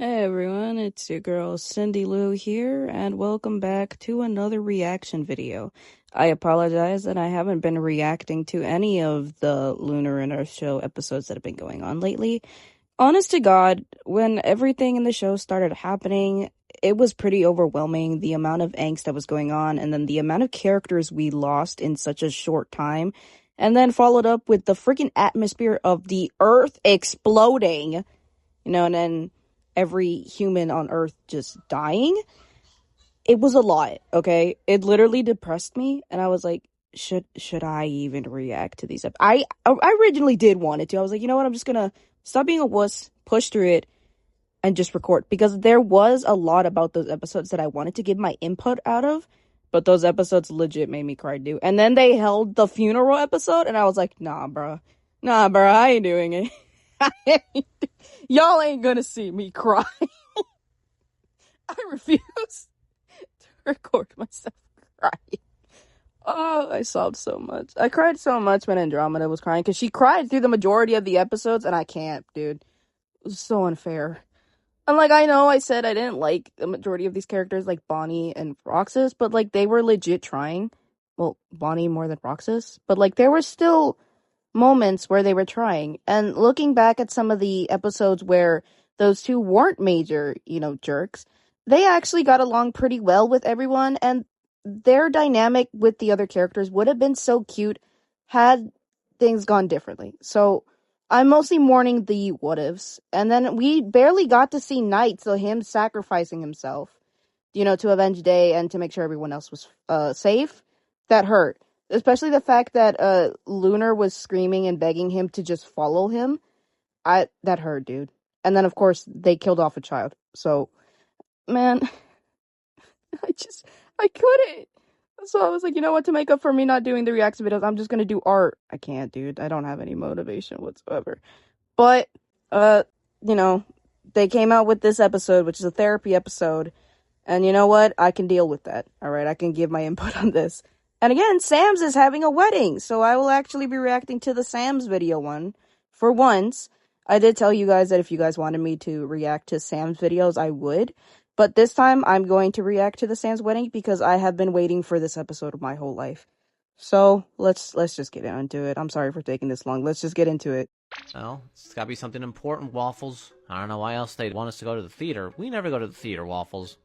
Hey everyone, it's your girl Cindy Lou here, and welcome back to another reaction video. I apologize that I haven't been reacting to any of the Lunar and Earth Show episodes that have been going on lately. Honest to God, when everything in the show started happening, it was pretty overwhelming, the amount of angst that was going on, and then the amount of characters we lost in such a short time, and then followed up with the freaking atmosphere of the Earth exploding, and then every human on Earth just dying. It was a lot, okay? It literally depressed me, and I was like, should I even react to these? I originally did want it to. I was like, you know what? I'm just gonna stop being a wuss, push through it, and just record, because there was a lot about those episodes that I wanted to give my input out of, but those episodes legit made me cry, dude. And then they held the funeral episode, and I was like, nah, bruh, I ain't doing it. Y'all ain't gonna see me cry. I refuse to record myself crying. Oh, I sobbed so much. I cried so much when Andromeda was crying, because she cried through the majority of the episodes, and I can't, dude. It was so unfair. And, I know I said I didn't like the majority of these characters, like Bonnie and Roxas, but, they were legit trying. Well, Bonnie more than Roxas. But, there were still moments where they were trying. And looking back at some of the episodes where those two weren't major, jerks, they actually got along pretty well with everyone, and their dynamic with the other characters would have been so cute had things gone differently. So I'm mostly mourning the what ifs. And then we barely got to see Knight, so him sacrificing himself, to avenge Day and to make sure everyone else was safe. That hurt. Especially the fact that Lunar was screaming and begging him to just follow him. That hurt, dude. And then, of course, they killed off a child. So, man, I couldn't. So I was like, you know what, to make up for me not doing the reaction videos, I'm just gonna do art. I can't, dude. I don't have any motivation whatsoever. But, they came out with this episode, which is a therapy episode. And you know what? I can deal with that. Alright, I can give my input on this. And again, SAMS is having a wedding, so I will actually be reacting to the SAMS video one. For once, I did tell you guys that if you guys wanted me to react to SAMS videos, I would. But this time, I'm going to react to the SAMS wedding because I have been waiting for this episode of my whole life. So, let's just get into it. I'm sorry for taking this long. Let's just get into it. Well, it's gotta be something important, Waffles. I don't know why else they'd want us to go to the theater. We never go to the theater, Waffles.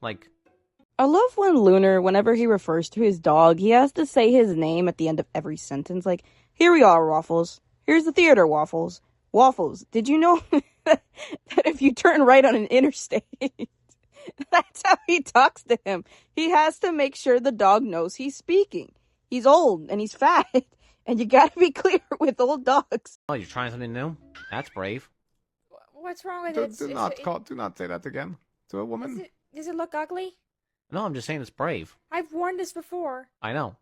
I love when Lunar, whenever he refers to his dog, he has to say his name at the end of every sentence. Like, here we are, Waffles. Here's the theater, Waffles. Waffles, did you know that if you turn right on an interstate, that's how he talks to him. He has to make sure the dog knows he's speaking. He's old and he's fat, and you gotta be clear with old dogs. Oh, you're trying something new? That's brave. What's wrong with it? Do not say that again to a woman. Does it look ugly? No, I'm just saying it's brave. I've worn this before. I know.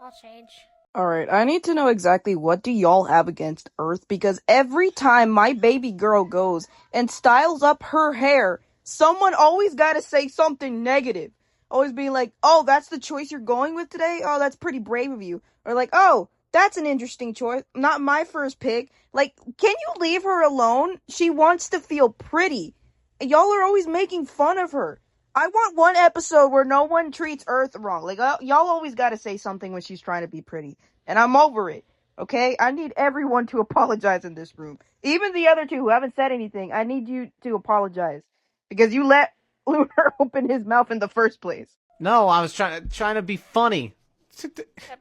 I'll change. Alright, I need to know exactly what do y'all have against Earth, because every time my baby girl goes and styles up her hair, someone always gotta say something negative. Always being like, oh, that's the choice you're going with today? Oh, that's pretty brave of you. Or like, oh, that's an interesting choice. Not my first pick. Like, can you leave her alone? She wants to feel pretty. Y'all are always making fun of her. I want one episode where no one treats Earth wrong. Like, y'all always gotta say something when she's trying to be pretty. And I'm over it, okay? I need everyone to apologize in this room. Even the other two who haven't said anything, I need you to apologize. Because you let Lunar open his mouth in the first place. No, I was trying to be funny.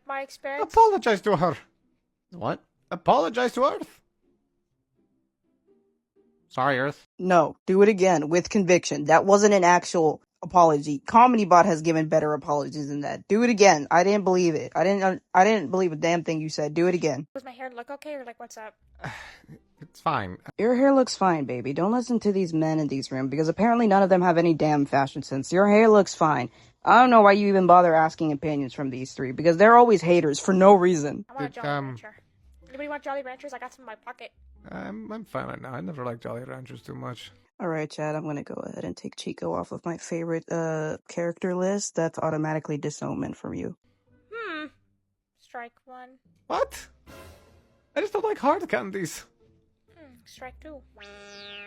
My experience. Apologize to her. What? Apologize to Earth. Sorry, Earth. No, do it again with conviction. That wasn't an actual apology. Comedy Bot has given better apologies than that. Do it again. I didn't believe it. I didn't believe a damn thing you said. Do it again. Does my hair look okay, or what's up? It's fine. Your hair looks fine, baby. Don't listen to these men in these rooms, because apparently none of them have any damn fashion sense. Your hair looks fine. I don't know why you even bother asking opinions from these three, because they're always haters for no reason. I want a Jolly Rancher. Anybody want Jolly Ranchers? I got some in my pocket. I'm fine right now. I never liked Jolly Ranchers too much. Alright, Chad, I'm gonna go ahead and take Chico off of my favorite character list. That's automatically disownment from you. Strike one. What? I just don't like hard candies. Strike two.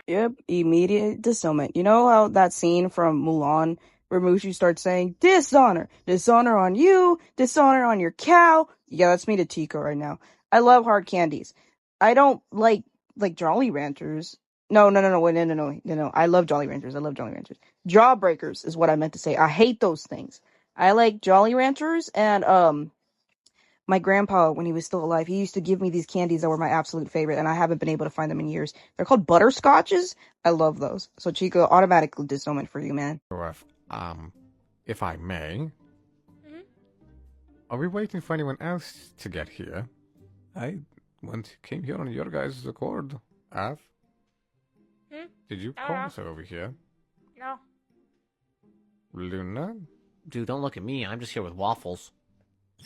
Yep, immediate dissonment. You know how that scene from Mulan where Mushu starts saying, dishonor, dishonor on you, dishonor on your cow. Yeah, that's me to Chico right now. I love hard candies. I don't like Jolly Ranchers. No. I love Jolly Ranchers. I love Jolly Ranchers. Jawbreakers is what I meant to say. I hate those things. I like Jolly Ranchers and, my grandpa, when he was still alive, he used to give me these candies that were my absolute favorite, and I haven't been able to find them in years. They're called butterscotches. I love those. So, Chico, automatically disownment for you, man. If I may, Mm-hmm. are we waiting for anyone else to get here? I came here on your guys' accord. Av? Did you call us over here? No. Luna? Dude, don't look at me. I'm just here with Waffles.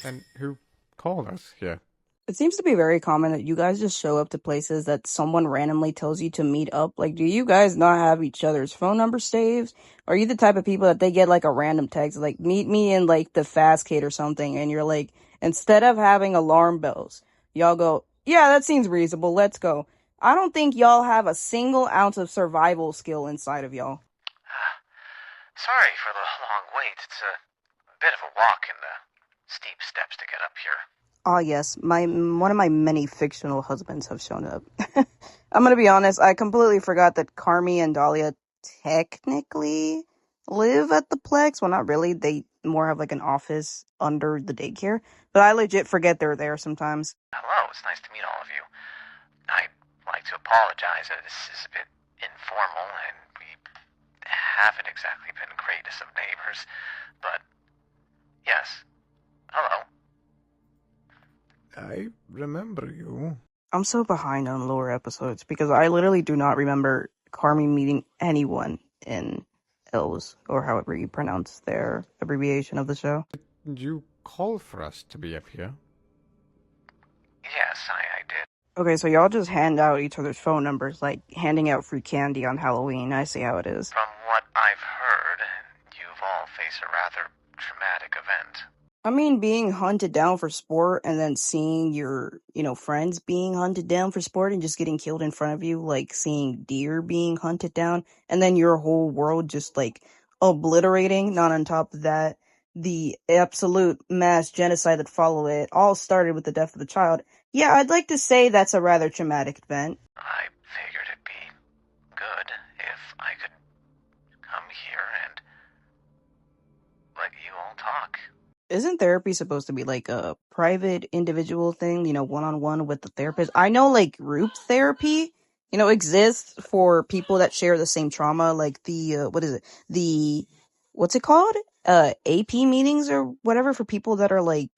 And who called us here? It seems to be very common that you guys just show up to places that someone randomly tells you to meet up. Like, do you guys not have each other's phone number saved? Are you the type of people that they get like a random text, like, meet me in like the Fastcade or something, and you're like, instead of having alarm bells, y'all go, yeah, that seems reasonable, let's go. I don't think y'all have a single ounce of survival skill inside of y'all. Sorry for the long wait. It's a bit of a walk in the steep steps to get up here. Ah, yes, one of my many fictional husbands have shown up. I'm gonna be honest, I completely forgot that Carmi and Dahlia technically live at the Plex. Well, not really. They more have like an office under the daycare. But I legit forget they're there sometimes. Hello, it's nice to meet all of you. I'd like to apologize. This is a bit informal, and we haven't exactly been greatest of neighbors. But, yes. Hello. I remember you. I'm so behind on lower episodes because I literally do not remember Carmi meeting anyone in L's, or however you pronounce their abbreviation of the show. Did you call for us to be up here? Yes, I did. Okay, so y'all just hand out each other's phone numbers, like handing out free candy on Halloween. I see how it is. From what I've heard, you've all faced a rather traumatic event. I mean, being hunted down for sport and then seeing your, friends being hunted down for sport and just getting killed in front of you, like seeing deer being hunted down, and then your whole world just, like, obliterating. Not on top of that, the absolute mass genocide that followed it all started with the death of the child. Yeah, I'd like to say that's a rather traumatic event. I figured it'd be good if I could come here and let you all talk. Isn't therapy supposed to be like a private individual thing, one-on-one with the therapist? I know like group therapy, exists for people that share the same trauma, like the, what's it called? AP meetings or whatever for people that are like,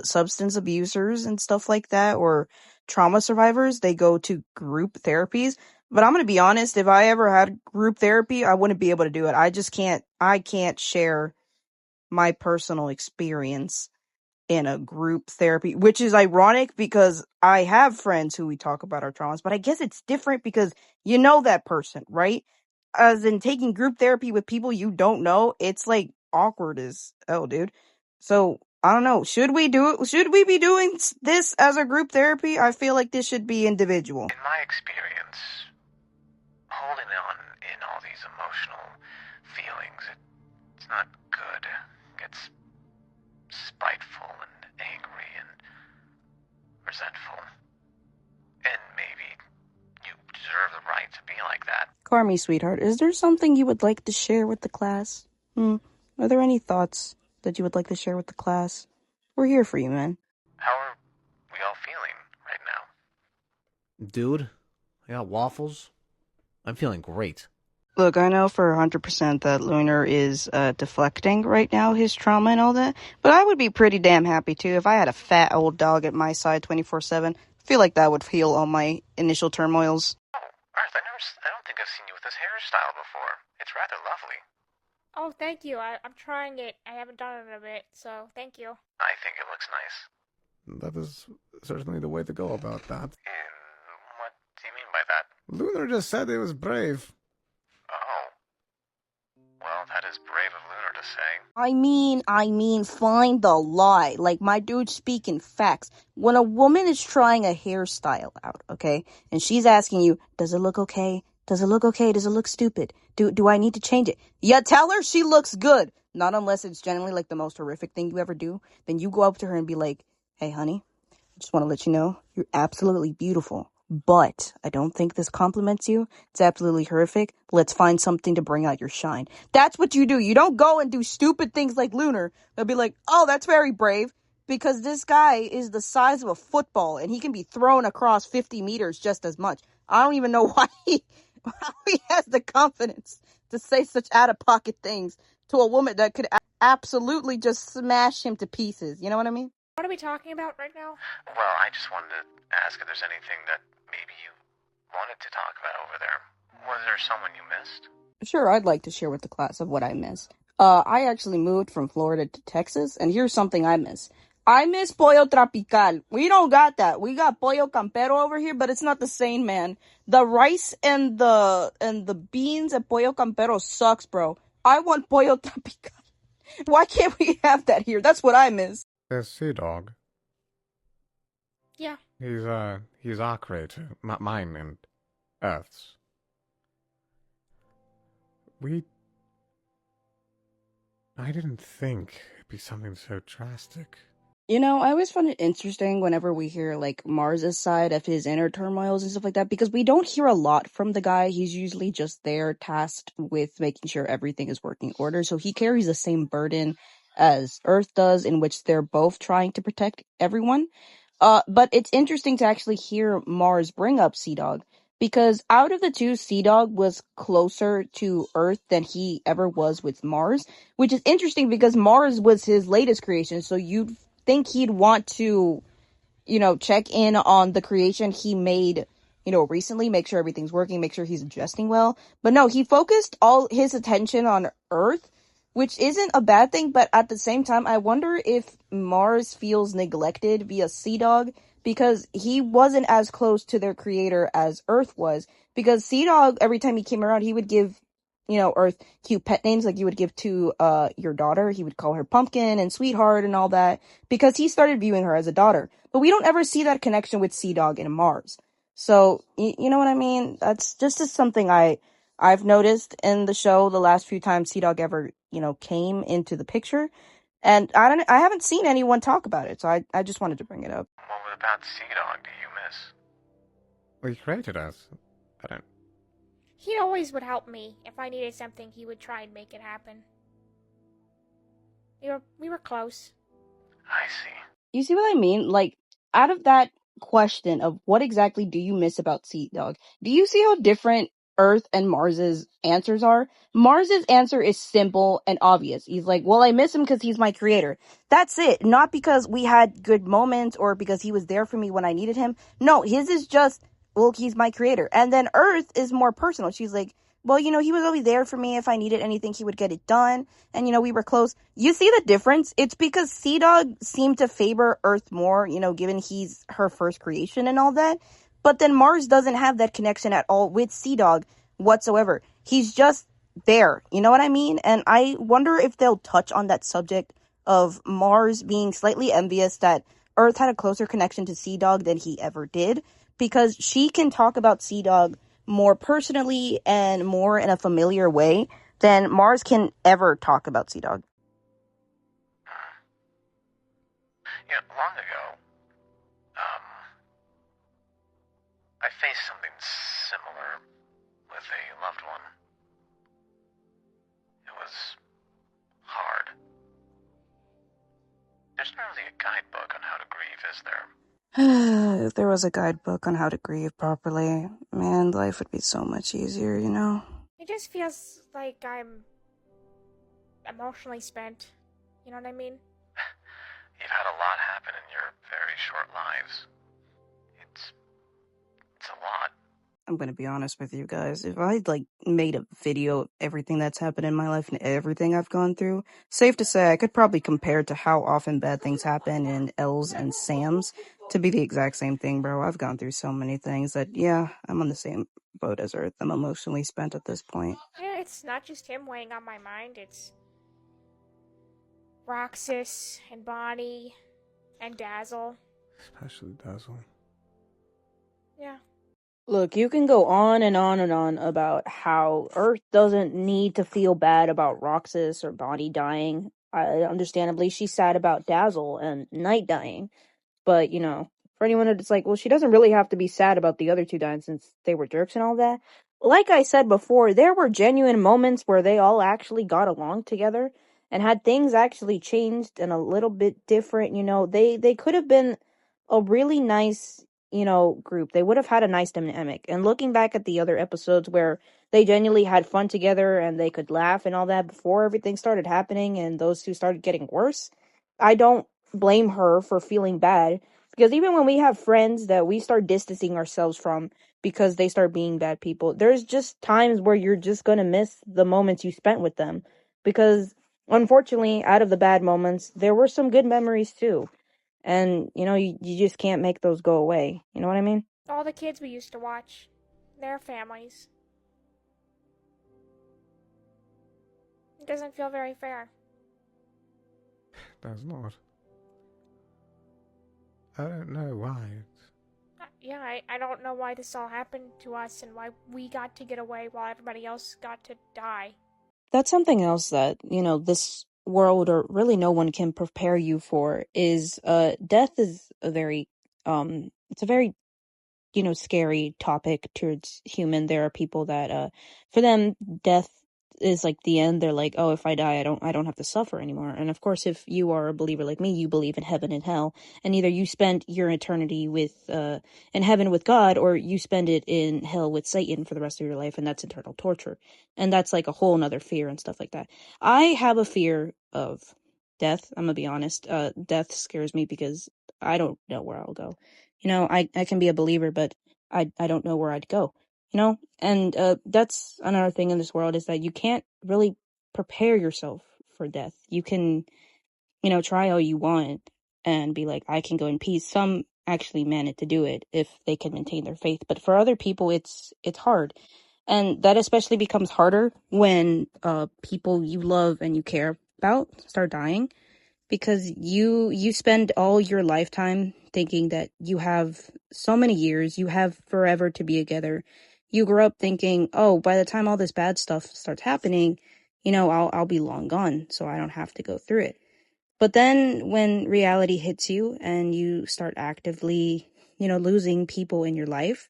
substance abusers and stuff like that, or trauma survivors. They go to group therapies. But I'm going to be honest, if I ever had group therapy, I wouldn't be able to do it. I can't share my personal experience in a group therapy, which is ironic because I have friends who we talk about our traumas, but I guess it's different because you know that person, right? As in taking group therapy with people you don't know, it's like awkward as hell, dude. So, I don't know. Should we be doing this as a group therapy? I feel like this should be individual. In my experience, holding on in all these emotional feelings, it's not good. It's spiteful and angry and resentful. And maybe you deserve the right to be like that. Carmi, sweetheart, is there something you would like to share with the class? Are there any thoughts that you would like to share with the class? We're here for you, man. How are we all feeling right now? Dude, I got Waffles. I'm feeling great. Look, I know for 100% that Lunar is deflecting right now, his trauma and all that, but I would be pretty damn happy too if I had a fat old dog at my side 24/7. I feel like that would heal all my initial turmoils. Oh, Earth, I don't think I've seen you with this hairstyle before. It's rather lovely. Oh, thank you. I'm trying it. I haven't done it in a bit, so thank you. I think it looks nice. That is certainly the way to go about that. And what do you mean by that? Lunar just said it was brave. Oh. Well, that is brave of Lunar to say. I mean, find the lie. Like, my dude's speaking facts. When a woman is trying a hairstyle out, okay, and she's asking you, does it look okay? Does it look okay? Does it look stupid? Do I need to change it? You tell her she looks good. Not unless it's generally, like, the most horrific thing you ever do. Then you go up to her and be like, hey, honey, just want to let you know, you're absolutely beautiful. But I don't think this compliments you. It's absolutely horrific. Let's find something to bring out your shine. That's what you do. You don't go and do stupid things like Lunar. They'll be like, oh, that's very brave. Because this guy is the size of a football and he can be thrown across 50 meters just as much. I don't even know how he has the confidence to say such out-of-pocket things to a woman that could absolutely just smash him to pieces. You know what I mean? What are we talking about right now? Well, I just wanted to ask if there's anything that maybe you wanted to talk about over there. Was there someone you missed? Sure, I'd like to share with the class of what I miss. I actually moved from Florida to Texas, and here's something I miss. I miss Pollo Tropical. We don't got that. We got Pollo Campero over here, but it's not the same, man. The rice and the beans at Pollo Campero sucks, bro. I want Pollo Tropical. Why can't we have that here? That's what I miss. There's Sea Dog. Yeah. He's our creator, mine and Earth's. I didn't think it'd be something so drastic. You know, I always find it interesting whenever we hear, like, Mars's side of his inner turmoils and stuff like that, because we don't hear a lot from the guy. He's usually just there tasked with making sure everything is working in order, so he carries the same burden as Earth does, in which they're both trying to protect everyone. But it's interesting to actually hear Mars bring up Sea Dog, because out of the two, Sea Dog was closer to Earth than he ever was with Mars, which is interesting because Mars was his latest creation, so you'd think he'd want to, check in on the creation he made, recently, make sure everything's working, make sure he's adjusting well. But no, he focused all his attention on Earth, which isn't a bad thing, but at the same time, I wonder if Mars feels neglected via Sea Dog, because he wasn't as close to their creator as Earth was, because Sea Dog, every time he came around, he would give Earth cute pet names like you would give to your daughter. He would call her Pumpkin and Sweetheart and all that, because he started viewing her as a daughter. But we don't ever see that connection with Sea Dog and Mars. So, you know what I mean? That's just something I've noticed in the show the last few times Sea Dog ever, came into the picture. And I haven't seen anyone talk about it, so I just wanted to bring it up. What about Sea Dog do you miss? Well, he created us. He always would help me. If I needed something, he would try and make it happen. We were close. I see. You see what I mean? Like, out of that question of what exactly do you miss about Sea Dog, do you see how different Earth and Mars's answers are? Mars's answer is simple and obvious. He's like, well, I miss him because he's my creator. That's it. Not because we had good moments or because he was there for me when I needed him. No, his is just, well, he's my creator. And then Earth is more personal. She's like, well, he was always there for me. If I needed anything, he would get it done. And, we were close. You see the difference? It's because Sea Dog seemed to favor Earth more, given he's her first creation and all that. But then Mars doesn't have that connection at all with Sea Dog whatsoever. He's just there. You know what I mean? And I wonder if they'll touch on that subject of Mars being slightly envious that Earth had a closer connection to Sea Dog than he ever did. Because she can talk about Sea Dog more personally and more in a familiar way than Mars can ever talk about Sea Dog. Long ago, I faced something similar with a loved one. It was hard. There's not really a guidebook on how to grieve, is there? If there was a guidebook on how to grieve properly, man, life would be so much easier, It just feels like I'm emotionally spent. You know what I mean? You've had a lot happen in your very short lives. It's a lot. I'm gonna be honest with you guys. If I made a video of everything that's happened in my life and everything I've gone through, safe to say I could probably compare to how often bad things happen in L's and Sam's to be the exact same thing, bro. I've gone through so many things that, yeah, I'm on the same boat as Earth. I'm emotionally spent at this point. Yeah, it's not just him weighing on my mind. It's Roxas and Bonnie and Dazzle. Especially Dazzle. Yeah. Look, you can go on and on and on about how Earth doesn't need to feel bad about Roxas or Bonnie dying. Understandably, she's sad about Dazzle and Night dying. But, for anyone that's like, well, she doesn't really have to be sad about the other two dying since they were jerks and all that. Like I said before, there were genuine moments where they all actually got along together and had things actually changed and a little bit different. They could have been a really nice, group. They would have had a nice dynamic. And looking back at the other episodes where they genuinely had fun together and they could laugh and all that before everything started happening and those two started getting worse, I don't blame her for feeling bad, because even when we have friends that we start distancing ourselves from because they start being bad people, there's just times where you're just gonna miss the moments you spent with them, because unfortunately, out of the bad moments, there were some good memories too. And you just can't make those go away. You know what I mean? All the kids we used to watch, their families. It doesn't feel very fair. Does not. I don't know why. Yeah, I don't know why this all happened to us and why we got to get away while everybody else got to die. That's something else that, this world, or really no one, can prepare you for, is death is it's a very scary topic towards human. There are people that for them death is like the end. They're like, oh, if I die, I don't have to suffer anymore. And of course, if you are a believer like me, you believe in heaven and hell, and either you spend your eternity in heaven with God, or you spend it in hell with Satan for the rest of your life, and that's eternal torture. And that's like a whole nother fear and stuff like that. I have a fear of death. I'm gonna be honest. Death scares me because I don't know where I'll go. I can be a believer, but I don't know where I'd go, And that's another thing in this world, is that you can't really prepare yourself for death. You can, try all you want and be like, I can go in peace. Some actually manage to do it if they can maintain their faith. But for other people, it's hard. And that especially becomes harder when people you love and you care about start dying, because you spend all your lifetime thinking that you have so many years, you have forever to be together. You grow up thinking, oh, by the time all this bad stuff starts happening, I'll be long gone, so I don't have to go through it. But then when reality hits you and you start actively, losing people in your life,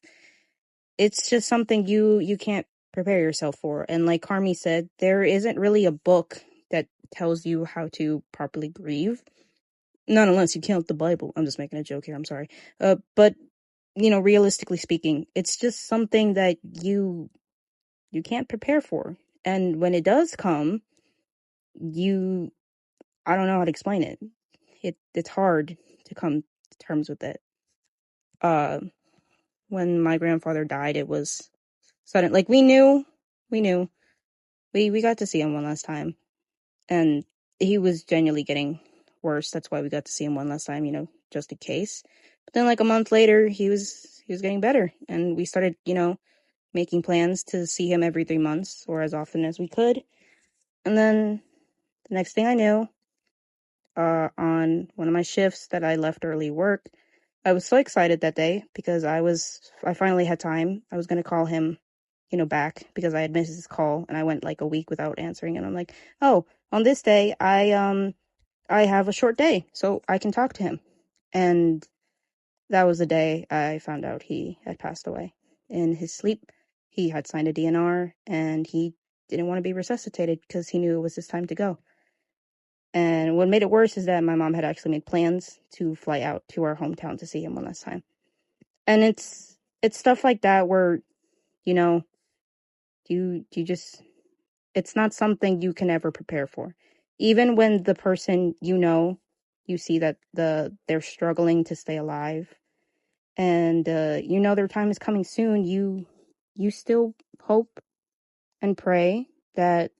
it's just something you can't prepare yourself for. And like Carmi said, there isn't really a book that tells you how to properly grieve. Not unless you count the Bible. I'm just making a joke here. I'm sorry. But realistically speaking, it's just something that you can't prepare for. And when it does come, I don't know how to explain it. It's hard to come to terms with it. When my grandfather died, it was sudden. Like we knew. We got to see him one last time, and he was genuinely getting worse. That's why we got to see him one last time, just in case. But then like a month later, he was getting better, and we started, making plans to see him every 3 months or as often as we could. And then the next thing I knew, on one of my shifts that I left early work, I was so excited that day because I finally had time. I was going to call him, back because I had missed his call and I went like a week without answering. And I'm like, oh, on this day, I have a short day, so I can talk to him. And that was the day I found out he had passed away. In his sleep, he had signed a DNR, and he didn't want to be resuscitated because he knew it was his time to go. And what made it worse is that my mom had actually made plans to fly out to our hometown to see him one last time. And it's stuff like that where, you just, it's not something you can ever prepare for. Even when the person, you see that they're struggling to stay alive, and their time is coming soon, you still hope and pray that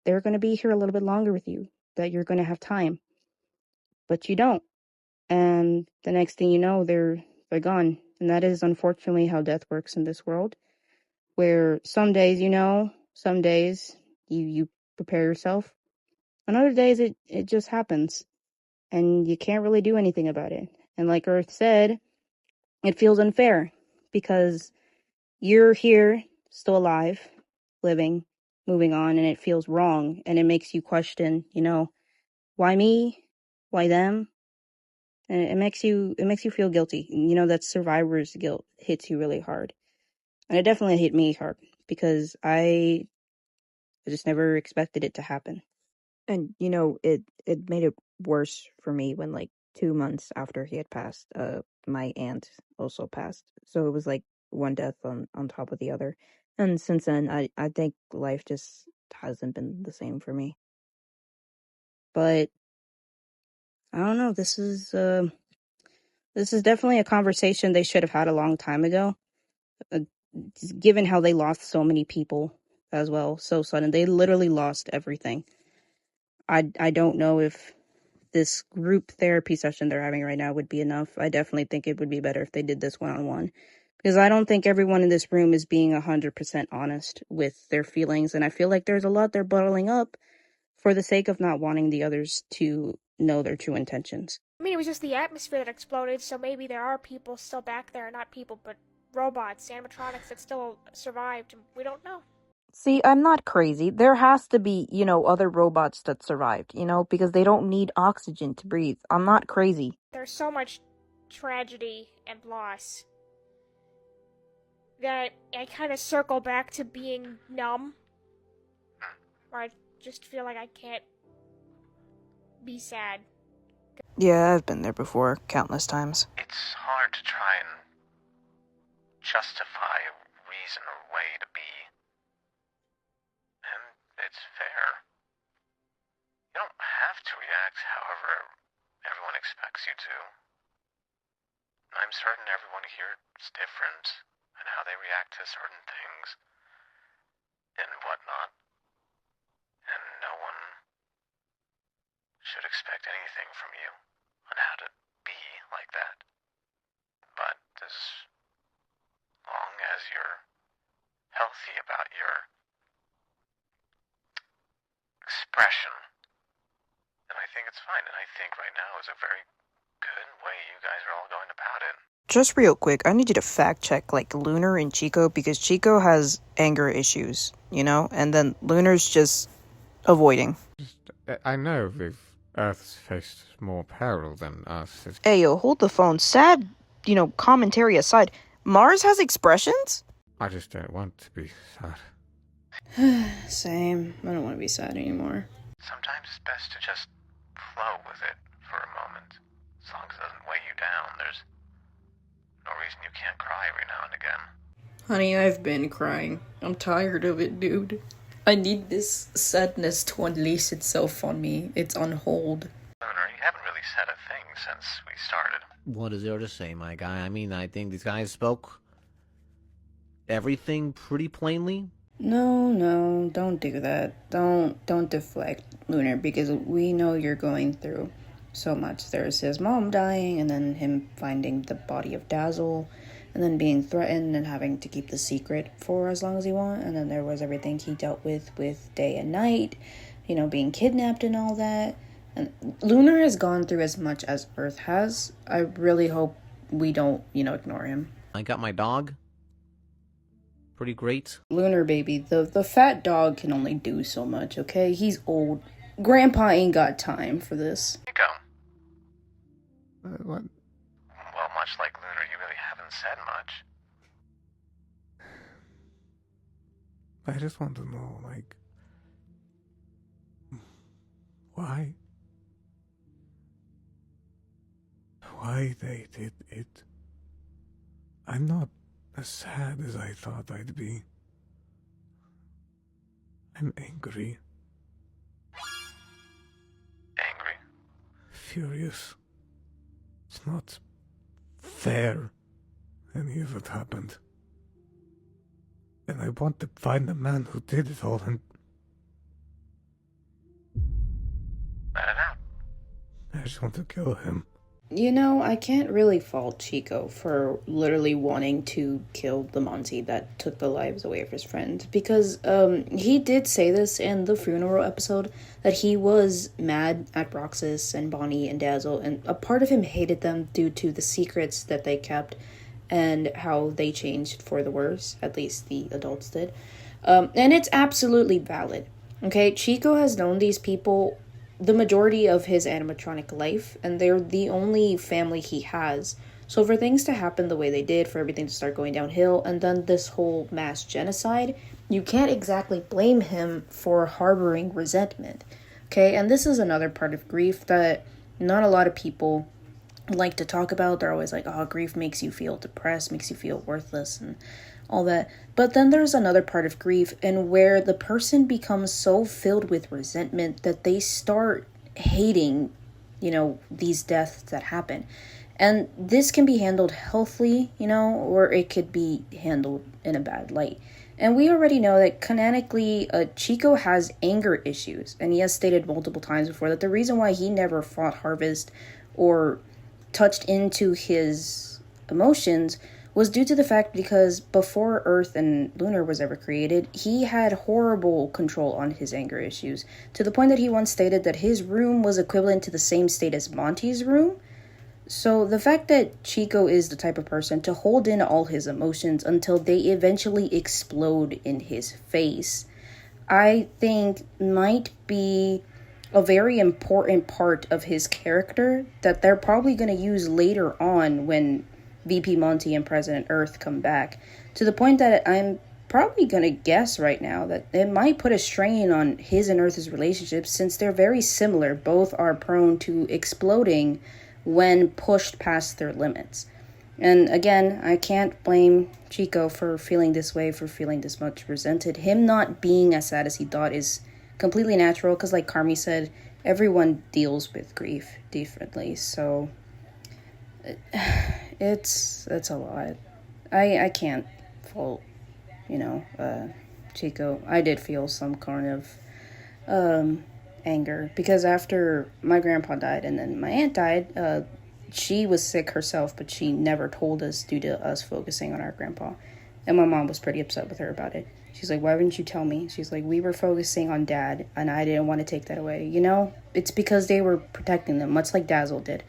they're going to be here a little bit longer with you, that you're going to have time, but you don't. And the next thing you know, they're gone. And that is unfortunately how death works in this world, where some days some days you prepare yourself, And other days it just happens. And you can't really do anything about it. And like Earth said, it feels unfair because you're here, still alive, living, moving on, and it feels wrong. And it makes you question, why me? Why them? And it makes you feel guilty. That survivor's guilt hits you really hard. And it definitely hit me hard because I just never expected it to happen. And it made it worse for me when, like, 2 months after he had passed, my aunt also passed. So it was like one death on top of the other. And since then, I think life just hasn't been the same for me. But I don't know. This is definitely a conversation they should have had a long time ago. Uh, Given how they lost so many people as well, so sudden, they literally lost everything. I don't know if this group therapy session they're having right now would be enough. I definitely think it would be better if they did this one-on-one. Because I don't think everyone in this room is being 100% honest with their feelings. And I feel like there's a lot they're bottling up for the sake of not wanting the others to know their true intentions. I mean, it was just the atmosphere that exploded, so maybe there are people still back there. Not people, but robots, animatronics that still survived. We don't know. See, I'm not crazy. There has to be, other robots that survived, because they don't need oxygen to breathe. I'm not crazy. There's so much tragedy and loss that I kind of circle back to being numb. Where I just feel like I can't be sad. Yeah, I've been there before, countless times. It's hard to try and justify a reason or way to be. And it's fair. You don't have to react however everyone expects you to. I'm certain everyone here is different in how they react to certain things and whatnot. And no one should expect anything from you on how to be like that. But as long as you're healthy about your expression, then I think it's fine. And I think right now is a very good way you guys are all going about it. Just real quick, I need you to fact check, like, Lunar and Chico, because Chico has anger issues, and then Lunar's just avoiding. I know if Earth's faced more peril than us. Ayo, hold the phone. Sad, commentary aside, Mars has expressions? I just don't want to be sad. Same. I don't want to be sad anymore. Sometimes it's best to just flow with it for a moment. As long as it doesn't weigh you down, there's no reason you can't cry every now and again. Honey, I've been crying. I'm tired of it, dude. I need this sadness to unleash itself on me. It's on hold. Lunar, you haven't really said a thing since we started. What is there to say, my guy? I mean, I think these guys spoke everything pretty plainly. No, don't do that. Don't deflect, Lunar, because we know you're going through so much. There's his mom dying, and then him finding the body of Dazzle, and then being threatened and having to keep the secret for as long as he wants. And then there was everything he dealt with day and night, being kidnapped and all that. And Lunar has gone through as much as Earth has. I really hope we don't, ignore him. I got my dog. Pretty great. Lunar, baby, the fat dog can only do so much, okay? He's old. Grandpa ain't got time for this. You go. What? Well, much like Lunar, you really haven't said much. I just want to know, like, why? Why they did it? I'm not as sad as I thought I'd be. I'm angry. Angry? Furious. It's not fair, any of it happened. And I want to find the man who did it all and... Let it out. I just want to kill him. You know, I can't really fault Chico for literally wanting to kill the Monty that took the lives away of his friends. Because, he did say this in the funeral episode, that he was mad at Roxas and Bonnie and Dazzle, and a part of him hated them due to the secrets that they kept and how they changed for the worse, at least the adults did. And it's absolutely valid. Okay, Chico has known these people the majority of his animatronic life, and they're the only family he has. So for things to happen the way they did, for everything to start going downhill, and then this whole mass genocide, you can't exactly blame him for harboring resentment. Okay, and this is another part of grief that not a lot of people like to talk about. They're always like, oh, grief makes you feel depressed, makes you feel worthless, and all that. But then there's another part of grief and where the person becomes so filled with resentment that they start hating, these deaths that happen. And this can be handled healthily, or it could be handled in a bad light. And we already know that canonically, Chico has anger issues. And he has stated multiple times before that the reason why he never fought Harvest or touched into his emotions was due to the fact because before Earth and Lunar was ever created, he had horrible control on his anger issues, to the point that he once stated that his room was equivalent to the same state as Monty's room. So the fact that Chico is the type of person to hold in all his emotions until they eventually explode in his face, I think might be a very important part of his character that they're probably going to use later on when VP Monty and President Earth come back, to the point that I'm probably going to guess right now that it might put a strain on his and Earth's relationship, since they're very similar. Both are prone to exploding when pushed past their limits. And again, I can't blame Chico for feeling this way, for feeling this much resented. Him not being as sad as he thought is completely natural, because like Carmi said, everyone deals with grief differently. So it's a lot. I can't fault, Chico. I did feel some kind of anger, because after my grandpa died and then my aunt died, she was sick herself, but she never told us due to us focusing on our grandpa. And my mom was pretty upset with her about it. She's like, why wouldn't you tell me? She's like, we were focusing on Dad, and I didn't want to take that away. It's because they were protecting them, much like Dazzle did.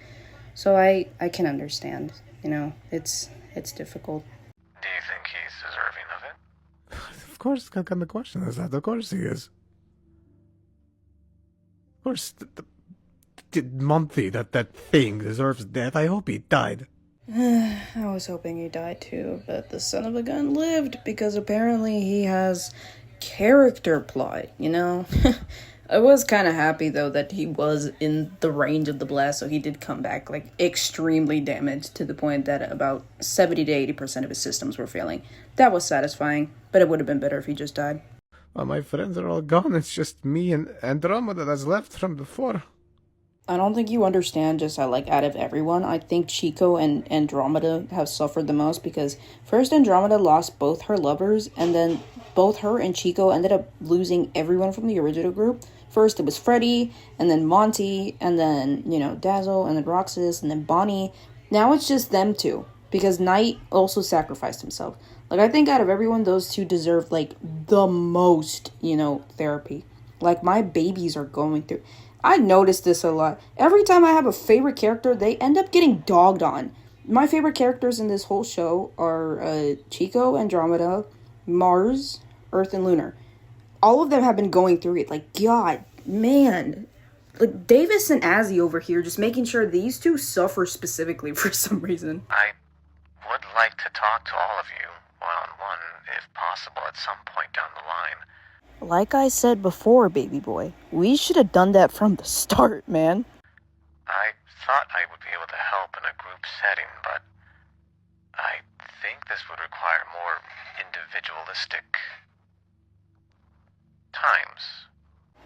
So I can understand, it's difficult. Do you think he's deserving of it? Of course, the question is that. Of course he is. Of course, the Monty, that thing deserves death. I hope he died. I was hoping he died too, but the son of a gun lived, because apparently he has character plot, I was kind of happy, though, that he was in the range of the blast, so he did come back, extremely damaged, to the point that about 70 to 80% of his systems were failing. That was satisfying, but it would have been better if he just died. Well, my friends are all gone. It's just me and Andromeda that's left from before. I don't think you understand just how, out of everyone, I think Chico and Andromeda have suffered the most, because first Andromeda lost both her lovers, and then both her and Chico ended up losing everyone from the original group. First it was Freddy, and then Monty, and then, Dazzle, and then Roxas, and then Bonnie. Now it's just them two, because Knight also sacrificed himself. I think out of everyone, those two deserve, the most, therapy. My babies are going through... I noticed this a lot. Every time I have a favorite character, they end up getting dogged on. My favorite characters in this whole show are Chico, Andromeda, Mars, Earth, and Lunar. All of them have been going through it. God, man. Davis and Azzy over here just making sure these two suffer specifically for some reason. I would like to talk to all of you, one-on-one, if possible, at some point down the line. Like I said before, baby boy, we should have done that from the start, man. I thought I would be able to help in a group setting, but I think this would require more individualistic times.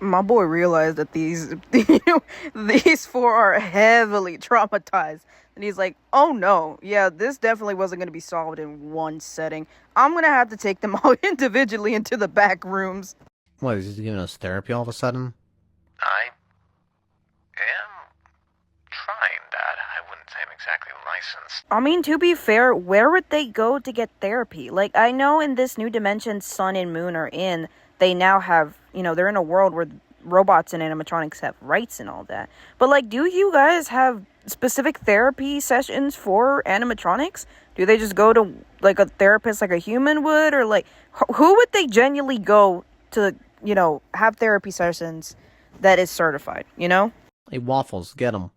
My boy realized that these four are heavily traumatized. And he's like, oh no, yeah, this definitely wasn't going to be solved in one setting. I'm going to have to take them all individually into the back rooms. What, is he giving us therapy all of a sudden? I am trying that. I wouldn't say exactly licensed. I mean, to be fair, where would they go to get therapy? Like, I know in this new dimension Sun and Moon are in, they now have, they're in a world where robots and animatronics have rights and all that. But, like, do you guys have specific therapy sessions for animatronics? Do they just go to, like, a therapist like a human would? Or, like, who would they genuinely go to, have therapy sessions that is certified, Hey, Waffles, get him.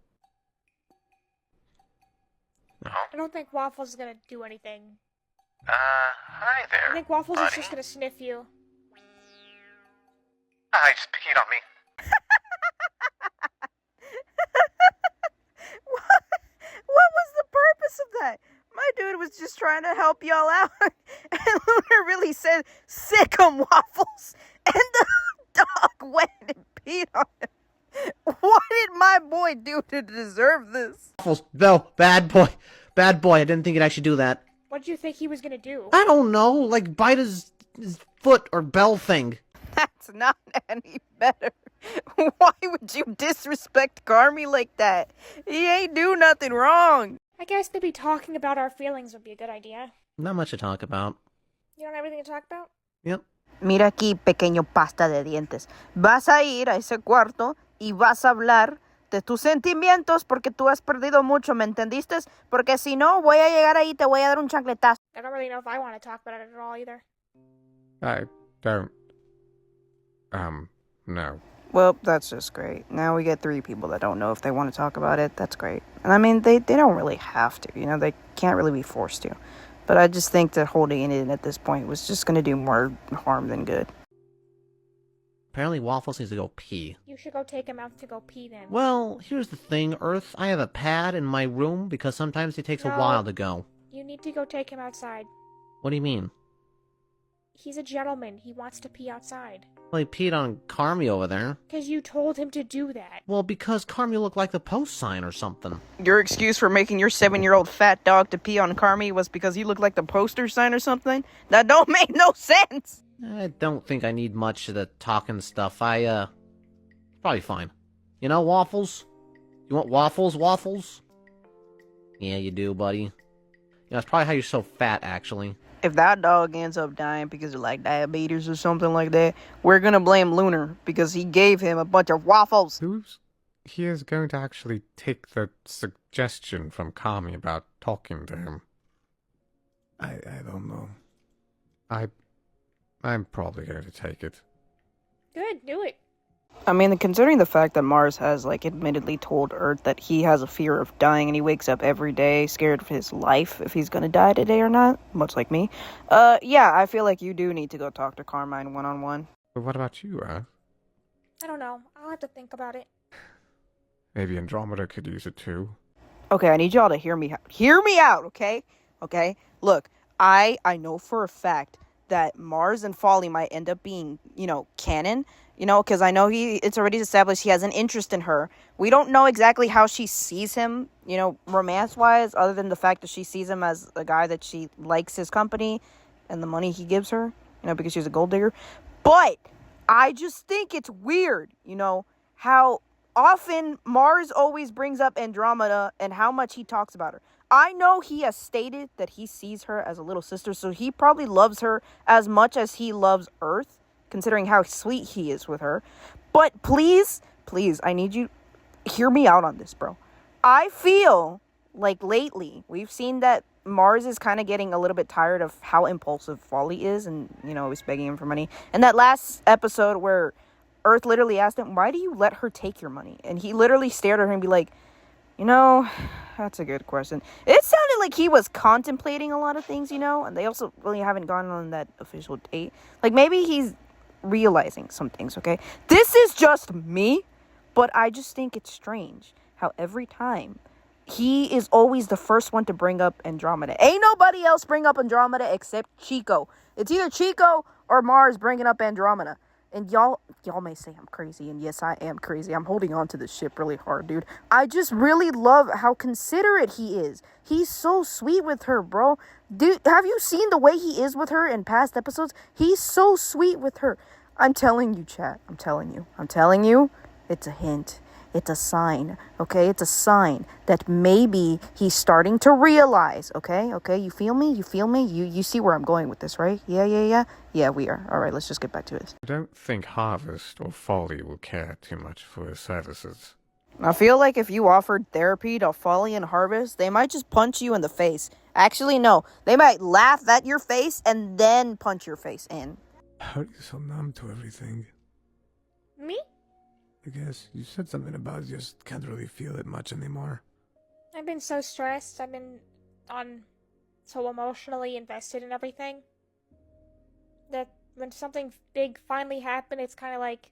I don't think Waffles is gonna do anything. Hi there. I think Waffles buddy. is just gonna sniff you. He just peed on me. What was the purpose of that? My dude was just trying to help y'all out. And Lunar really said, sick 'em, Waffles. And the dog went and peed on him. What did my boy do to deserve this? Waffles, no, bad boy. Bad boy, I didn't think he'd actually do that. What do you think he was gonna do? I don't know, like bite his foot or bell thing. That's not any better. Why would you disrespect Carmi like that? He ain't do nothing wrong. I guess maybe talking about our feelings would be a good idea. Not much to talk about. You don't have anything to talk about? Yep. Mira aquí, pequeño pasta de dientes. Vas a ir a ese cuarto y vas a hablar de tus sentimientos porque tú has perdido mucho, ¿me entendiste? Porque si no, voy a llegar ahí y te voy a dar un chancletazo. I don't really know if I want to talk about it at all either. I don't. No. Well, that's just great. Now we get 3 people that don't know if they want to talk about it. That's great. And I mean, they don't really have to, they can't really be forced to. But I just think that holding it in at this point was just going to do more harm than good. Apparently Waffles needs to go pee. You should go take him out to go pee then. Well, here's the thing, Earth. I have a pad in my room because sometimes it takes a while to go. You need to go take him outside. What do you mean? He's a gentleman. He wants to pee outside. Well, he peed on Carmi over there. Because you told him to do that. Well, because Carmi looked like the post sign or something. Your excuse for making your 7-year-old fat dog to pee on Carmi was because he looked like the poster sign or something? That don't make no sense! I don't think I need much of the talking stuff. Probably fine. You know, Waffles? You want waffles? Yeah, you do, buddy. That's probably how you're so fat, actually. If that dog ends up dying because of, like, diabetes or something like that, we're gonna blame Lunar because he gave him a bunch of waffles. He is going to actually take the suggestion from Kami about talking to him. I don't know. I'm probably going to take it. Good, do it. I mean, considering the fact that Mars has, like, admittedly told Earth that he has a fear of dying and he wakes up every day scared of his life if he's gonna die today or not, much like me, yeah, I feel like you do need to go talk to Carmine one-on-one. But what about you, Earth? I don't know. I'll have to think about it. Maybe Andromeda could use it too. Okay, I need y'all to hear me out. Hear me out, okay? Okay? Look, I know for a fact that Mars and Folly might end up being, canon, because I know it's already established he has an interest in her. We don't know exactly how she sees him, romance-wise, other than the fact that she sees him as a guy that she likes his company and the money he gives her, because she's a gold digger. But I just think it's weird, how often Mars always brings up Andromeda and how much he talks about her. I know he has stated that he sees her as a little sister, so he probably loves her as much as he loves Earth, considering how sweet he is with her. But please, I need you to hear me out on this, bro. I feel like lately we've seen that Mars is kind of getting a little bit tired of how impulsive Folly is and, he's begging him for money. And that last episode where Earth literally asked him, why do you let her take your money? And he literally stared at her and be like, that's a good question. It sounded like he was contemplating a lot of things, and they also really haven't gone on that official date. Like, maybe he's realizing some things, okay? This is just me, but I just think it's strange how every time he is always the first one to bring up Andromeda. Ain't nobody else bring up Andromeda except Chico. It's either Chico or Mars bringing up Andromeda. And y'all may say I'm crazy, and yes, I am crazy. I'm holding on to this ship really hard, dude. I just really love how considerate he is. He's so sweet with her, bro. Dude, have you seen the way he is with her in past episodes? He's so sweet with her. I'm telling you, chat. I'm telling you. It's a hint. It's a sign, okay? It's a sign that maybe he's starting to realize, okay? Okay, you feel me? You feel me? You see where I'm going with this, right? Yeah? Yeah, we are. All right, let's just get back to it. I don't think Harvest or Folly will care too much for his services. I feel like if you offered therapy to Folly and Harvest, they might just punch you in the face. Actually, no. They might laugh at your face and then punch your face in. How are you so numb to everything? Me? I guess you said something about you just can't really feel it much anymore. I've been so stressed. I've been so emotionally invested in everything that when something big finally happened, it's kind of like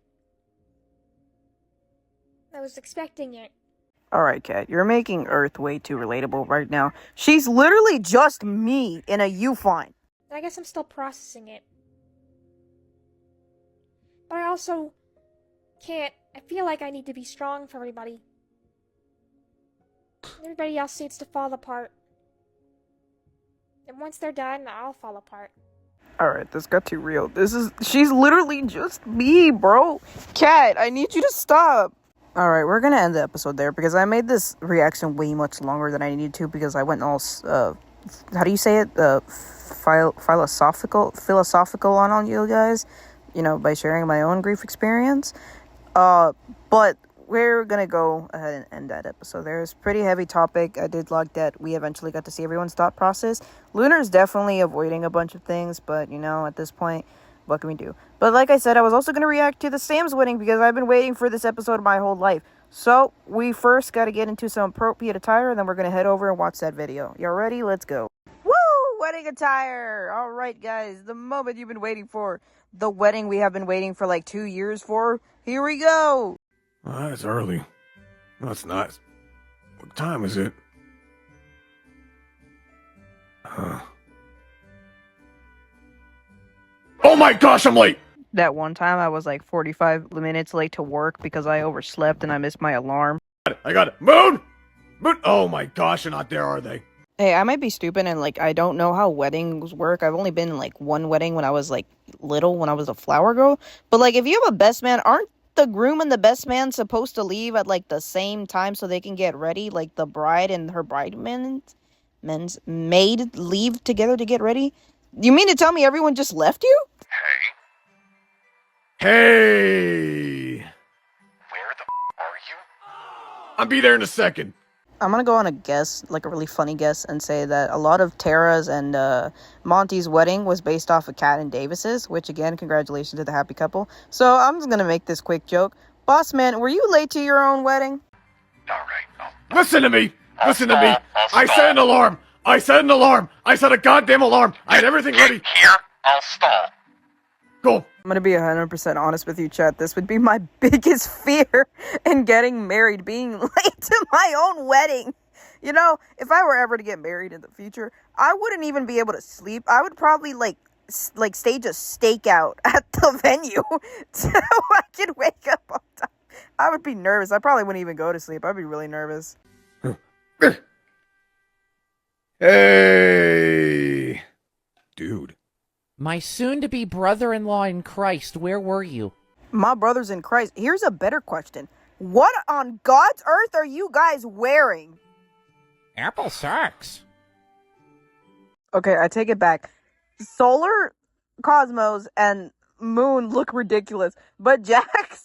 I was expecting it. Alright, Kat, you're making Earth way too relatable right now. She's literally just me in a U-Fine. I guess I'm still processing it. But I also can't. I feel like I need to be strong for everybody. Everybody else needs to fall apart. And once they're done, I'll fall apart. Alright, this got too real. She's literally just me, bro. Kat, I need you to stop. Alright, we're gonna end the episode there because I made this reaction way much longer than I needed to because I went all, how do you say it? Philosophical on you guys, you know, by sharing my own grief experience. But we're gonna go ahead and end that episode there. It's a pretty heavy topic. I did like that we eventually got to see everyone's thought process. Lunar's definitely avoiding a bunch of things, but, you know, at this point, what can we do? But like I said, I was also going to react to the SAMS wedding because I've been waiting for this episode my whole life. So, we first got to get into some appropriate attire, and then we're going to head over and watch that video. Y'all ready? Let's go. Woo! Wedding attire! Alright, guys, the moment you've been waiting for. The wedding we have been waiting for like 2 years for. Here we go! Well, it's early. No, it's not. What time is it? Oh my gosh, I'm late! That one time I was like 45 minutes late to work because I overslept and I missed my alarm. I got it. Moon! Moon! Oh my gosh, they're not there, are they? Hey, I might be stupid and like I don't know how weddings work. I've only been in like one wedding when I was like little, when I was a flower girl. But like if you have a best man, aren't the groom and the best man supposed to leave at like the same time so they can get ready? Like the bride and her bridesman's maid leave together to get ready? You mean to tell me everyone just left you? Hey! Where the are you? I'll be there in a second. I'm gonna go on a guess, like a really funny guess, and say that a lot of Tara's and Monty's wedding was based off of Kat and Davis's, which again, congratulations to the happy couple. So I'm just gonna make this quick joke. Boss man, were you late to your own wedding? Alright, Listen to me! Listen to me! I set an alarm! I set an alarm! I set a goddamn alarm! I had everything ready! Here, I'll stall. Go! I'm gonna be 100% honest with you, chat. This would be my biggest fear in getting married, being late to my own wedding. You know, if I were ever to get married in the future, I wouldn't even be able to sleep. I would probably like stage a stakeout at the venue so I could wake up on time. I would be nervous. I probably wouldn't even go to sleep. I'd be really nervous. Hey! Dude. My soon-to-be brother-in-law in Christ, where were you? My brothers in Christ. Here's a better question. What on God's earth are you guys wearing? Apple socks. Okay, I take it back. Solar, Cosmos, and Moon look ridiculous, but Jack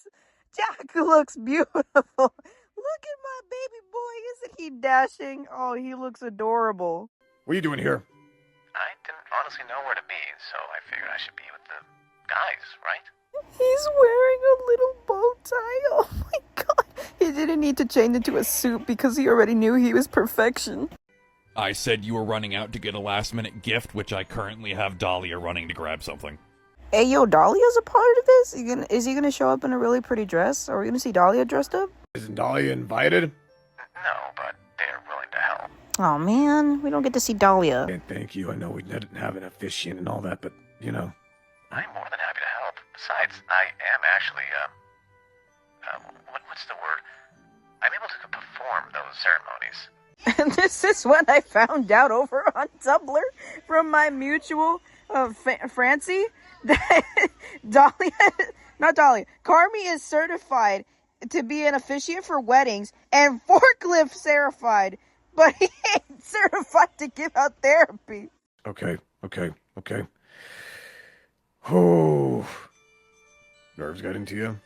looks beautiful. Look at my baby boy. Isn't he dashing? Oh, he looks adorable. What are you doing here? I didn't honestly know where to be, so I figured I should be with the guys, right? He's wearing a little bow tie. Oh my god. He didn't need to change into a suit because he already knew he was perfection. I said you were running out to get a last-minute gift, which I currently have Dahlia running to grab something. Hey, yo, Dahlia's a part of this? Is he gonna show up in a really pretty dress? Are we gonna see Dahlia dressed up? Isn't Dahlia invited? No, but they're willing to help. Oh man, we don't get to see Dahlia. And thank you. I know we didn't have an officiant and all that, but, you know. I'm more than happy to help. Besides, I am actually, what's the word? I'm able to perform those ceremonies. And this is what I found out over on Tumblr from my mutual, Francie, that Carmi is certified to be an officiant for weddings and forklift certified, but he ain't certified to give out therapy. Okay. Oh, nerves got into you?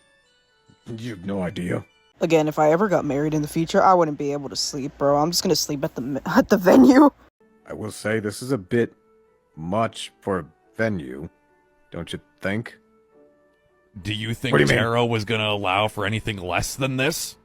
You have no idea. Again, if I ever got married in the future, I wouldn't be able to sleep, bro. I'm just gonna sleep at the venue. I will say this is a bit much for a venue, don't you think? Do you think Taro was going to allow for anything less than this?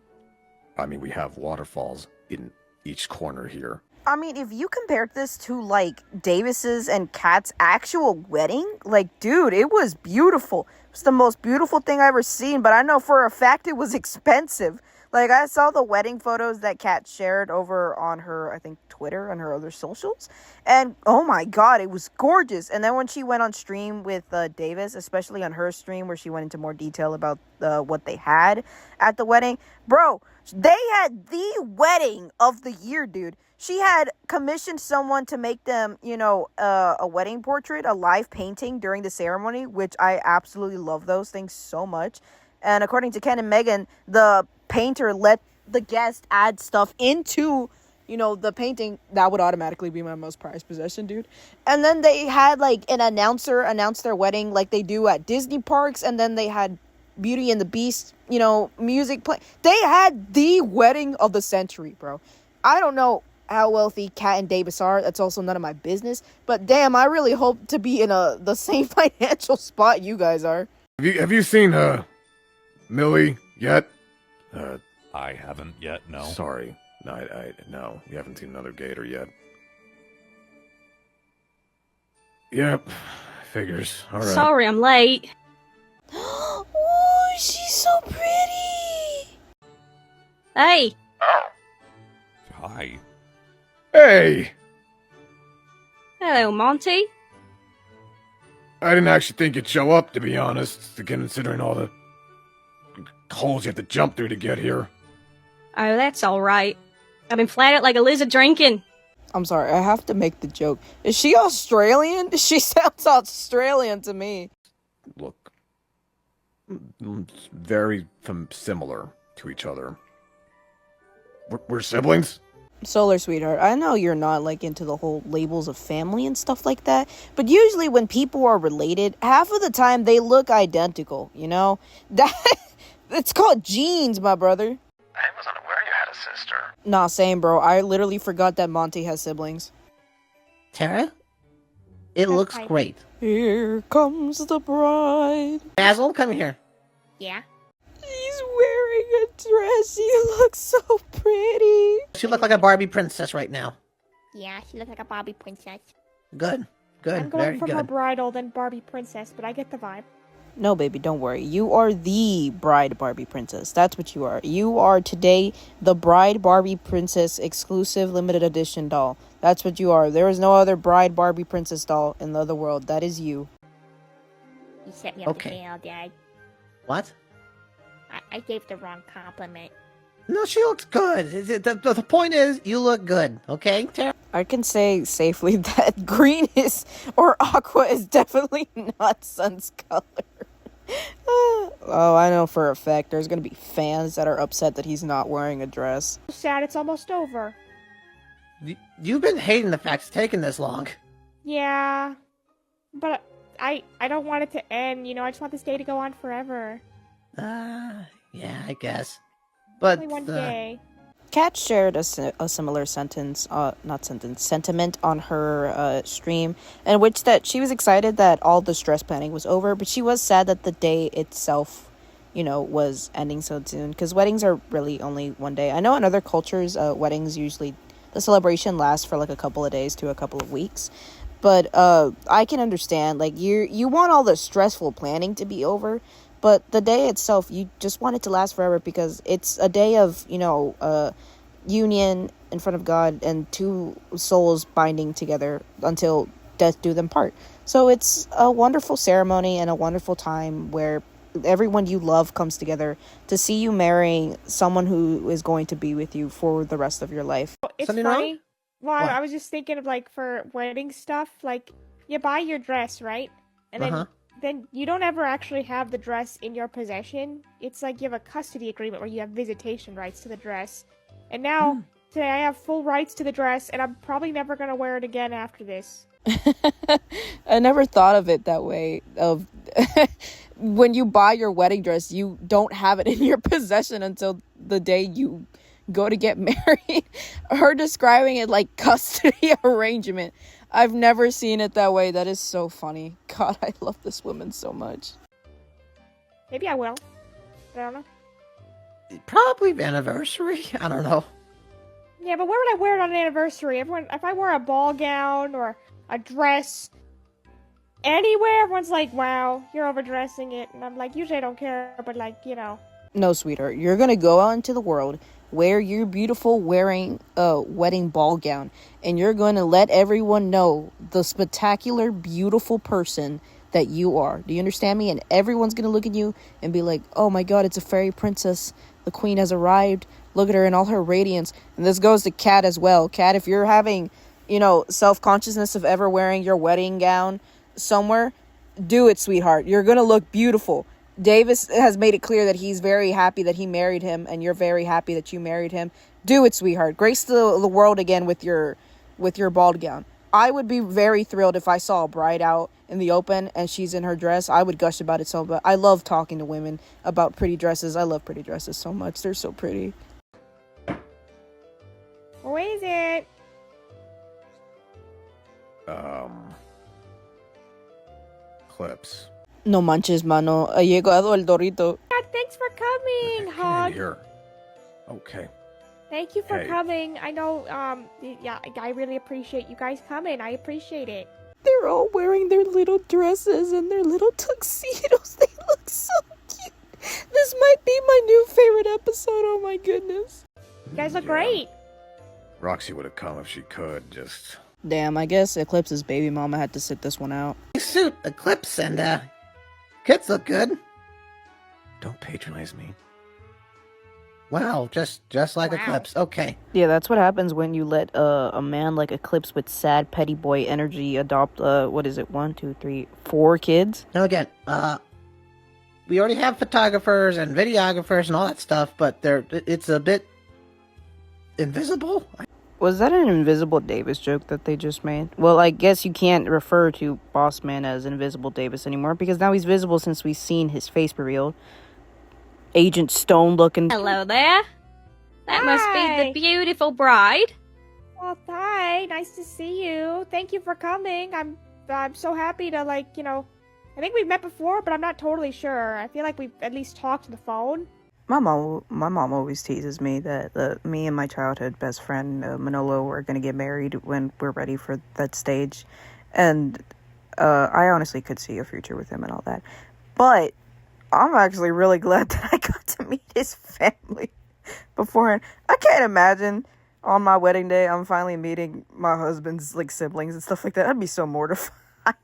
I mean, we have waterfalls in each corner here. I mean, if you compared this to, like, Davis's and Kat's actual wedding, like, dude, it was beautiful. It's the most beautiful thing I've ever seen, but I know for a fact it was expensive. Like, I saw the wedding photos that Kat shared over on her, I think, Twitter and her other socials. And, oh my God, it was gorgeous. And then when she went on stream with Davis, especially on her stream where she went into more detail about what they had at the wedding. Bro, they had the wedding of the year, dude. She had commissioned someone to make them, you know, a wedding portrait, a live painting during the ceremony, which I absolutely love those things so much. And according to Ken and Megan, the painter let the guest add stuff into, you know, the painting. That would automatically be my most prized possession, dude. And then they had, like, an announcer announce their wedding like they do at Disney parks. And then they had Beauty and the Beast, you know, music play. They had the wedding of the century, bro. I don't know how wealthy Kat and Davis are. That's also none of my business. But damn, I really hope to be in the same financial spot you guys are. Have you seen Millie yet? I haven't yet, no. Sorry. No, you haven't seen another gator yet. Yep, figures. All right. Sorry, I'm late. Oh, she's so pretty. Hey. Oh, Hi. Hey! Hello, Monty. I didn't actually think you'd show up, to be honest, considering all the holes you have to jump through to get here. Oh, that's alright. I've been flat out like a lizard drinking. I'm sorry, I have to make the joke. Is she Australian? She sounds Australian to me. Look, very similar to each other. We're siblings? Solar sweetheart, I know you're not, like, into the whole labels of family and stuff like that, but usually when people are related, half of the time they look identical, you know? It's called genes, my brother. I was unaware you had a sister. Nah, same, bro. I literally forgot that Monty has siblings. Tara? It looks Hi. great. Here comes the bride. Basil, come here. Yeah. She's wearing a dress. You look so pretty. She look like a Barbie princess right now. Yeah, she looks like a Barbie princess. Good. I'm Very going for more good. bridal than Barbie princess, but I get the vibe. No, baby, don't worry. You are the bride Barbie princess. That's what you are. You are today the bride Barbie princess exclusive limited edition doll. That's what you are. There is no other bride Barbie princess doll in the other world. That is you. You set me up Okay. to fail, Dad. What? I gave the wrong compliment. No, she looks good. The point is, you look good, okay, Tara? I can say safely that green is, or aqua is definitely not Sun's color. Oh, I know for a fact there's gonna be fans that are upset that he's not wearing a dress. Sad it's almost over. You've been hating the fact it's taking this long. Yeah. But I don't want it to end, you know, I just want this day to go on forever. Yeah, I guess. But, Only one day. Kat shared a similar sentiment on her stream, in which that she was excited that all the stress planning was over, but she was sad that the day itself, you know, was ending so soon, because weddings are really only one day. I know in other cultures, weddings usually, the celebration lasts for like a couple of days to a couple of weeks, but I can understand, like, you want all the stressful planning to be over, but the day itself, you just want it to last forever because it's a day of, you know, union in front of God and two souls binding together until death do them part. So it's a wonderful ceremony and a wonderful time where everyone you love comes together to see you marrying someone who is going to be with you for the rest of your life. It's Something funny. wrong? Well, What? I was just thinking of, like, for wedding stuff, like, you buy your dress, right? And then then you don't ever actually have the dress in your possession. It's like you have a custody agreement where you have visitation rights to the dress. And now, today I have full rights to the dress, and I'm probably never gonna wear it again after this. I never thought of it that way. Of when you buy your wedding dress, you don't have it in your possession until the day you go to get married. Her describing it like custody arrangement. I've never seen it that way. That is so funny. God, I love this woman so much. Maybe I will. I don't know. Probably anniversary. I don't know. Yeah, but where would I wear it on an anniversary? If I wear a ball gown or a dress anywhere, everyone's like, wow, you're overdressing it. And I'm like, usually I don't care, but like, you know. No, sweetheart. You're gonna go out into the world, wear your beautiful wearing wedding ball gown, and you're gonna let everyone know the spectacular, beautiful person that you are. Do you understand me? And everyone's gonna look at you and be like, oh my god, it's a fairy princess. The queen has arrived. Look at her in all her radiance. And this goes to Kat as well. Kat, if you're having, self-consciousness of ever wearing your wedding gown somewhere, do it, sweetheart. You're gonna look beautiful. Davis has made it clear that he's very happy that he married him, and you're very happy that you married him. Do it, sweetheart. Grace the world again with your ball gown. I would be very thrilled if I saw a bride out in the open and she's in her dress. I would gush about it so much. I love talking to women about pretty dresses. I love pretty dresses so much. They're so pretty. What is it? Clips. No manches, mano. Ha llegado el dorito. God, thanks for coming, Hog. Here. Okay. Thank you for coming. I know, yeah, I really appreciate you guys coming. I appreciate it. They're all wearing their little dresses and their little tuxedos. They look so cute. This might be my new favorite episode. Oh my goodness. You guys look great. Roxy would have come if she could, just... Damn, I guess Eclipse's baby mama had to sit this one out. Suit, Eclipse, and, kids look good. Don't patronize me. Wow, just like Eclipse. Okay. Yeah, that's what happens when you let a man like Eclipse with sad petty boy energy adopt, 1, 2, 3, 4 kids? Now again, we already have photographers and videographers and all that stuff, but it's a bit invisible. Was that an Invisible Davis joke that they just made? Well, I guess you can't refer to Boss Man as Invisible Davis anymore, because now he's visible since we've seen his face revealed. Agent Stone looking. Hello there. That must be the beautiful bride. Well, hi. Nice to see you. Thank you for coming. I'm so happy to, I think we've met before, but I'm not totally sure. I feel like we've at least talked on the phone. My mom always teases me that me and my childhood best friend Manolo are gonna get married when we're ready for that stage, and I honestly could see a future with him and all that. But I'm actually really glad that I got to meet his family beforehand. I can't imagine on my wedding day I'm finally meeting my husband's siblings and stuff like that. I'd be so mortified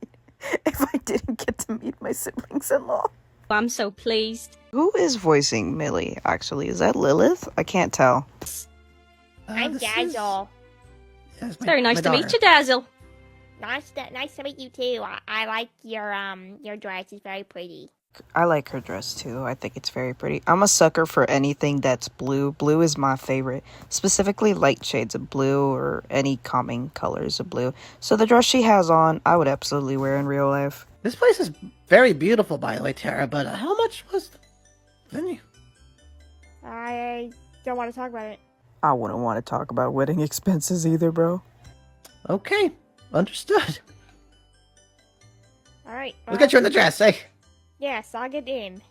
if I didn't get to meet my siblings-in-law. I'm so pleased. Who is voicing Millie, actually? Is that Lilith? I can't tell. I'm Dazzle. Yes, Very nice to meet you, Dazzle. Nice to meet you too. I like your dress. It's very pretty. I like her dress too. I think it's very pretty. I'm a sucker for anything that's blue. Blue is my favorite. Specifically light shades of blue or any calming colors of blue. So the dress she has on, I would absolutely wear in real life. This place is very beautiful, by the way, Tara, but how much was the venue? I don't want to talk about it. I wouldn't want to talk about wedding expenses either, bro. Okay, understood. Alright. We'll get you in the dress, eh? Yes, I'll get in.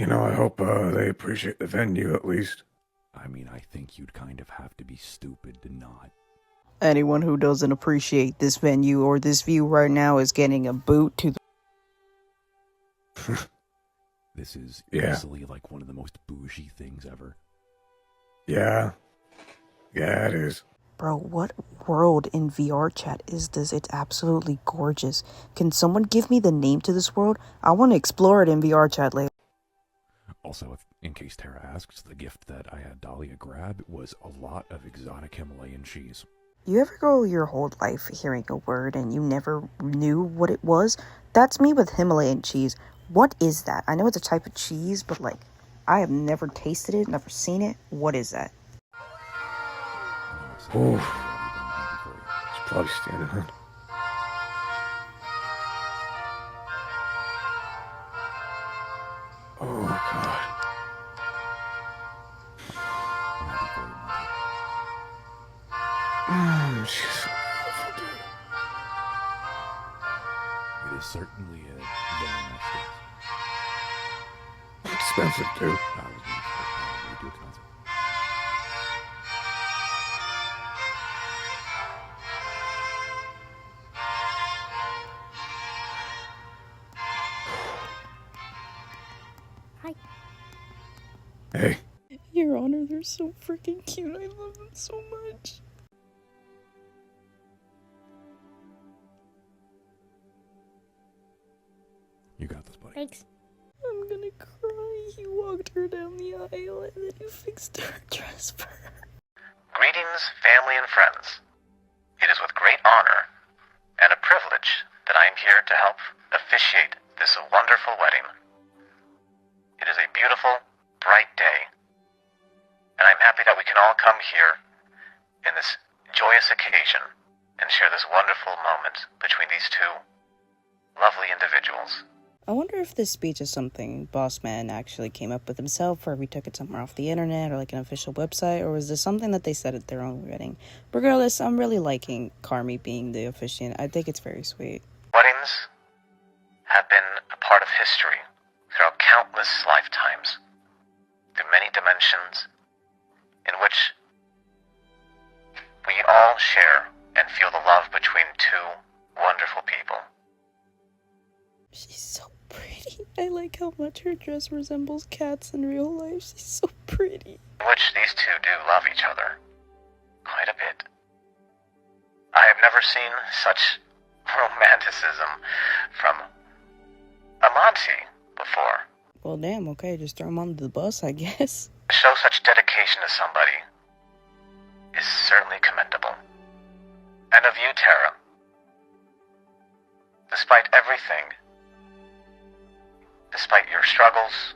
I hope they appreciate the venue at least. I mean, I think you'd kind of have to be stupid to not. Anyone who doesn't appreciate this venue or this view right now is getting a boot to the... This is easily one of the most bougie things ever. Yeah, it is. Bro, what world in VR chat is this? It's absolutely gorgeous. Can someone give me the name to this world? I want to explore it in VR chat later. Also, in case Tara asks, the gift that I had Dahlia grab was a lot of exotic Himalayan cheese. You ever go your whole life hearing a word and you never knew what it was? That's me with Himalayan cheese. What is that? I know it's a type of cheese, but like, I have never tasted it, never seen it. What is that? Oh, it's probably standing on. Oh, God. She's so beautiful, dude. It is certainly a very nice dress. Expensive, too. I was going to say, probably too expensive. Hi. Hey. Your Honor, they're so freaking cute. I love them so much. You got this, buddy. Thanks. I'm gonna cry. He walked her down the aisle and then he fixed her dress for her. Greetings, family and friends. It is with great honor and a privilege that I am here to help officiate this wonderful wedding. It is a beautiful, bright day, and I'm happy that we can all come here in this joyous occasion and share this wonderful moment between these two lovely individuals. I wonder if this speech is something Boss Man actually came up with himself, or if he took it somewhere off the internet or like an official website, or was this something that they said at their own wedding? Regardless, I'm really liking Carmi being the officiant. I think it's very sweet. Weddings have been a part of history throughout countless lifetimes, through many dimensions, in which we all share and feel the love between two wonderful people. She's so pretty. I like how much her dress resembles Kat's in real life. She's so pretty. In which these two do love each other quite a bit. I have never seen such romanticism from Amonte before. Well, damn, okay, just throw him under the bus, I guess. To show such dedication to somebody is certainly commendable. And of you, Tara, despite everything, despite your struggles,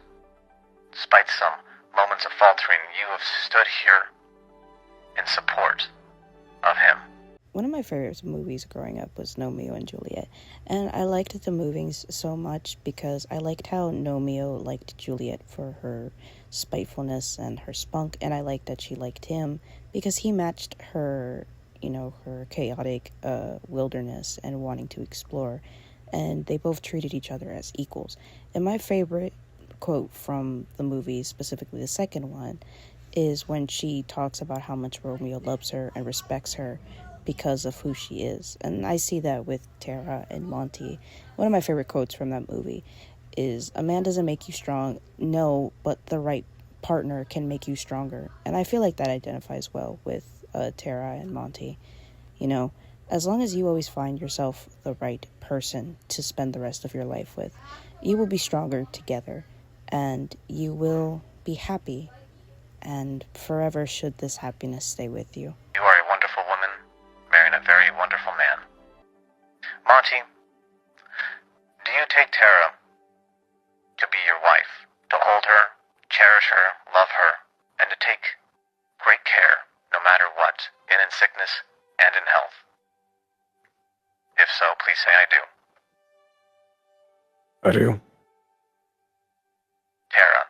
despite some moments of faltering, you have stood here in support of him. One of my favorite movies growing up was Romeo and Juliet, and I liked the movies so much because I liked how Romeo liked Juliet for her spitefulness and her spunk, and I liked that she liked him because he matched her, her chaotic wilderness and wanting to explore, and they both treated each other as equals. And my favorite quote from the movie, specifically the second one, is when she talks about how much Romeo loves her and respects her because of who she is. And I see that with Tara and Monty. One of my favorite quotes from that movie is, "A man doesn't make you strong, no, but the right partner can make you stronger." And I feel like that identifies well with Tara and Monty. As long as you always find yourself the right person to spend the rest of your life with, you will be stronger together, and you will be happy, and forever should this happiness stay with you. You are a wonderful woman, marrying a very wonderful man. Monty, do you take Tara to be your wife, to hold her, cherish her, love her, and to take great care, no matter what, in sickness and in health? If so, please say I do. I do. Tara,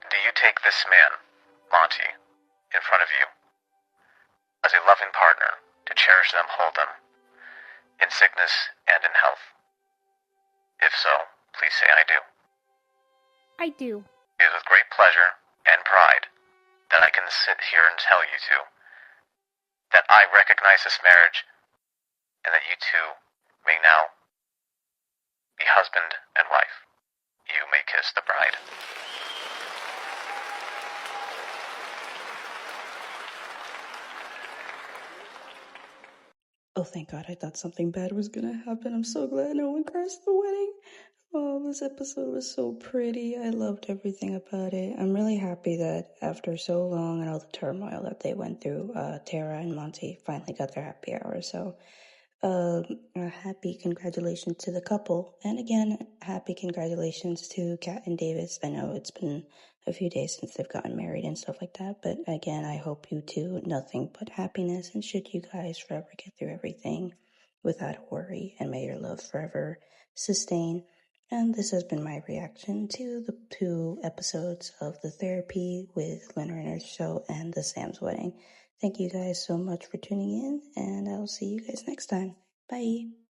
do you take this man, Monty, in front of you, as a loving partner, to cherish them, hold them, in sickness and in health? If so, please say I do. I do. It is with great pleasure and pride that I can sit here and tell you two that I recognize this marriage and that you two may now be husband and wife. You may kiss the bride. Oh, thank God, I thought something bad was gonna happen. I'm so glad no one crashed the wedding. Oh, this episode was so pretty. I loved everything about it. I'm really happy that after so long and all the turmoil that they went through, Tara and Monty finally got their happy hour. So, a happy congratulations to the couple. And again, happy congratulations to Kat and Davis. I know it's been a few days since they've gotten married and stuff like that. But again, I hope you two nothing but happiness. And should you guys forever get through everything without a worry, and may your love forever sustain. And this has been my reaction to the 2 episodes of the Therapy with Lunar and Earth show and the SAMS wedding. Thank you guys so much for tuning in, and I'll see you guys next time. Bye.